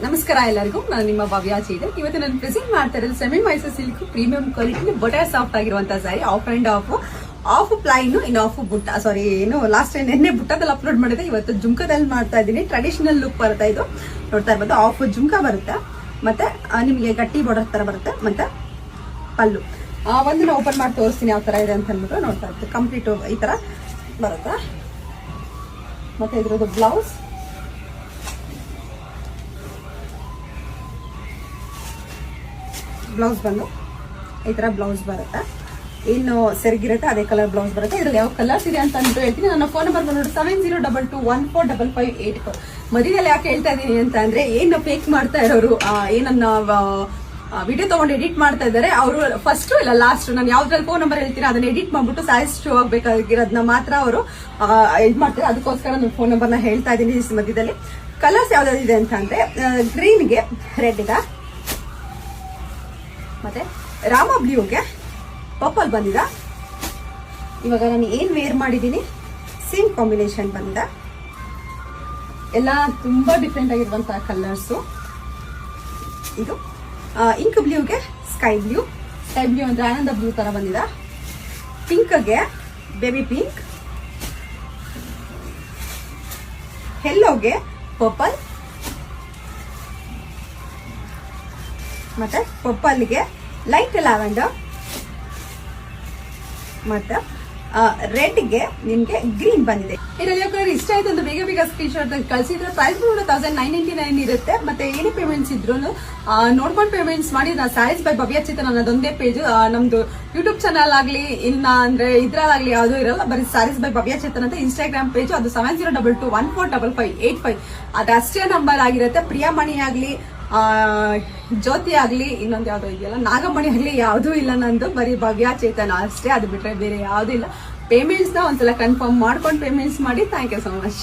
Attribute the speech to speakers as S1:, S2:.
S1: ನಮಸ್ಕಾರ ಎಲ್ಲರಿಗೂ, ನಾನು ನಿಮ್ಮ ಭವ್ಯ ಚೀತೆ. ಇವತ್ತು ನಾನು ಪ್ರೆಸೆಂಟ್ ಮಾಡ್ತಾ ಇರೋದು semi Mysuru silk premium quality butter soft ಆಗಿರುವಂತಹ sari. Half and half plain in half ಬುಟ್ಟ, ಸಾರಿ ಏನು ಲಾಸ್ಟ್ ನಿನ್ನೆ ಬುಟ್ಟದಲ್ಲಿ ಅಪ್ಲೋಡ್ ಮಾಡಿದೆ. ಇವತ್ತು ಜುಮ್ಕದಲ್ಲಿ ಮಾಡ್ತಾ ಇದ್ದೀನಿ. ಟ್ರೆಡಿಷನಲ್ ಲುಕ್ ಬರುತ್ತೆ ಇದು, ನೋಡ್ತಾ ಇರ್ಬೋದು. ಆಫ್ ಜುಮ್ಕ ಬರುತ್ತೆ, ಮತ್ತೆ ನಿಮಗೆ ಗಟ್ಟಿ ಬಾರ್ಡರ್ ತರ ಬರುತ್ತೆ, ಮತ್ತೆ ಪಲ್ಲು ಒಂದಿನ ಓಪನ್ ಮಾಡಿ ತೋರಿಸ್ತೀನಿ ಯಾವ ತರ ಇದೆ ಅಂತ ಅಂದ್ಬಿಟ್ಟು. ನೋಡ್ತಾ ಇರ್ತೀವಿ ಕಂಪ್ಲೀಟ್ ಈ ತರ ಬರುತ್ತೆ. ಮತ್ತೆ ಇದ್ರದ್ದು ಬ್ಲೌಸ್ ಬಂದು ಈ ತರ ಬ್ಲೌಸ್ ಬರುತ್ತೆ. ಏನು ಸೆರಗಿರುತ್ತೆ ಅದೇ ಕಲರ್ ಬ್ಲೌಸ್ ಬರುತ್ತೆ. ಇದ್ರಲ್ಲಿ ಯಾವ ಕಲರ್ಸ್ ಇದೆ ಅಂತ ಅಂದ್ಬಿಟ್ಟು ಹೇಳ್ತೀನಿ. ನನ್ನ ಫೋನ್ ನಂಬರ್ ಬಂದ್ಬಿಟ್ಟು 7022145584. ಮಧ್ಯದಲ್ಲಿ ಯಾಕೆ ಹೇಳ್ತಾ ಇದೀನಿ ಅಂತ ಅಂದ್ರೆ, ಏನು ಫೇಕ್ ಮಾಡ್ತಾ ಇರೋರು, ಏನನ್ನ ವಿಡಿಯೋ ತಗೊಂಡು ಎಡಿಟ್ ಮಾಡ್ತಾ ಇದ್ದಾರೆ ಅವರು, ಫಸ್ಟ್ ಇಲ್ಲ ಲಾಸ್ಟ್ ನಾನು ಯಾವ್ದ್ರಲ್ಲಿ ಫೋನ್ ನಂಬರ್ ಹೇಳ್ತೀನಿ ಅದನ್ನ ಎಡಿಟ್ ಮಾಡ್ಬಿಟ್ಟು ಸ್ಯಾರೀಸ್ ಶೋ ಆಗ್ಬೇಕಾಗಿರೋದನ್ನ ಮಾತ್ರ ಅವರು ಇದು ಮಾಡ್ತಾರೆ. ಅದಕ್ಕೋಸ್ಕರ ನನ್ನ ಫೋನ್ ನಂಬರ್ನ ಹೇಳ್ತಾ ಇದ್ದೀನಿ ಮಧ್ಯದಲ್ಲಿ. ಕಲರ್ಸ್ ಯಾವ್ದಾವ್ದಿದೆ ಅಂತ ಅಂದ್ರೆ, ಗ್ರೀನ್ಗೆ ರೆಡ್ ಇದೆ, ಮತ್ತೆ ರಾಮ ಬ್ಲೂಗೆ ಪರ್ಪಲ್ ಬಂದಿದೆ. ಇವಾಗ ನಾನು ಏನ್ ವೇರ್ ಮಾಡಿದ್ದೀನಿ ಸೇಮ್ ಕಾಂಬಿನೇಷನ್ ಬಂದಿದೆ. ಎಲ್ಲ ತುಂಬಾ ಡಿಫ್ರೆಂಟ್ ಆಗಿರುವಂತಹ ಕಲರ್ಸು. ಇದು ಇಂಕ್ ಬ್ಲೂಗೆ ಸ್ಕೈ ಬ್ಲೂ ಅಂದ್ರೆ ಆನಂದ ಬ್ಲೂ ತರ ಬಂದಿದೆ. ಪಿಂಕ್ಗೆ ಬೇಬಿ ಪಿಂಕ್, ಯೆಲ್ಲೋಗೆ ಪರ್ಪಲ್, ಮತ್ತೆ ಪರ್ಪಲ್ಗೆ ಲೈಟ್ ಲ್ಯಾವೆಂಡರ್, ಮತ್ತೆ ರೆಡ್ಗೆ ನಿಮ್ಗೆ ಗ್ರೀನ್ ಬಂದಿದೆ. ಇದರಲ್ಲಿ ಕಲರ್ ಇಷ್ಟ ಆಯ್ತು ಅಂತ ಬೇಗ ಸ್ಕ್ರೀನ್ ಶಾಟ್ ಕಳಿಸಿದ್ರೆ ಪ್ರೈಸ್ 1999 ಇರುತ್ತೆ. ಮತ್ತೆ ಏನೇ ಪೇಮೆಂಟ್ಸ್ ಇದ್ರು ನೋಡ್ಕೊಂಡು ಪೇಮೆಂಟ್ಸ್ ಮಾಡಿ. ನಾ ಸ್ಯಾರೀಸ್ ಬೈ ಭವ್ಯ ಚೇತನ್ ಅನ್ನೋದೊಂದೇ ಪೇಜ್, ನಮ್ದು ಯೂಟ್ಯೂಬ್ ಚಾನಲ್ ಆಗ್ಲಿ ಇಲ್ಲ ಅಂದ್ರೆ ಇದ್ರಲ್ಲಾಗ್ಲಿ ಯಾವ್ದು ಇರಲ್ಲ, ಬರೀ ಸ್ಯಾರೀಸ್ ಬೈ ಭವ್ಯ ಚೇತನ್ ಅಂತ ಇನ್ಸ್ಟಾಗ್ರಾಮ್ ಪೇಜ್. ಅದು 7022145585 ಅದಷ್ಟೇ ನಂಬರ್ ಆಗಿರುತ್ತೆ. ಪ್ರಿಯಾಮಣಿ ಆಗ್ಲಿ, ಜ್ಯೋತಿ ಆಗ್ಲಿ, ಇನ್ನೊಂದು ಯಾವ್ದೋ ಇದೆಯಲ್ಲ ನಾಗಮಣಿ ಆಗ್ಲಿ, ಯಾವ್ದೂ ಇಲ್ಲ ನಂದು, ಬರೀ ಭವ್ಯ ಚೇತನ ಅಷ್ಟೇ. ಅದು ಬಿಟ್ರೆ ಬೇರೆ ಯಾವ್ದು ಇಲ್ಲ. ಪೇಮೆಂಟ್ಸ್ ನ ಒಂದ್ಸಲ ಕನ್ಫರ್ಮ್ ಮಾಡ್ಕೊಂಡು ಪೇಮೆಂಟ್ಸ್ ಮಾಡಿ. Thank you so much.